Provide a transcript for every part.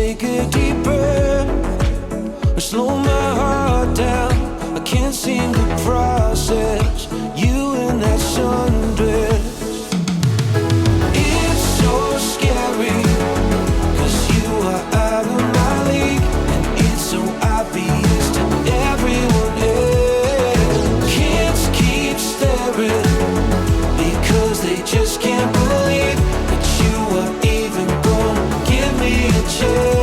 take a deep breath or slow my heart down. I can't seem to process you in that sundress. It's so scary, 'cause you are out of my league, and it's so obvious to everyone else. Kids keep staring because they just can't believe that you are even gonna give me a chance.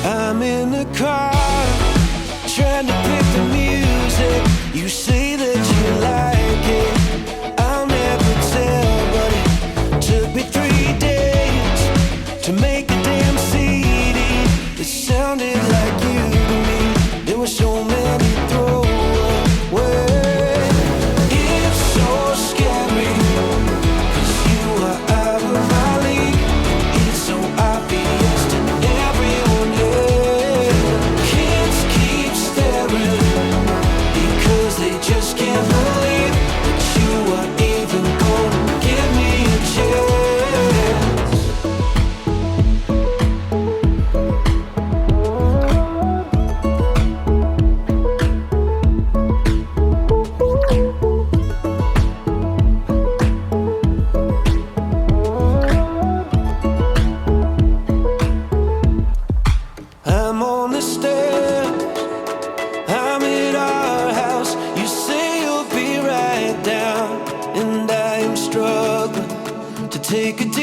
I'm in the car, trying to pick the music. You say that you like it, I'll never tell, but it took me 3 days to make a damn CD. It sounded like you to me. There were so many throwaways. It's so scary, 'cause you are out of my league, and it's so obvious to everyone else. Kids keep staring because they just can't believe that you are even gonna give me a chance. I'm on the stairs, I'm at our house. You say you'll be right down, and I am struggling to take a deep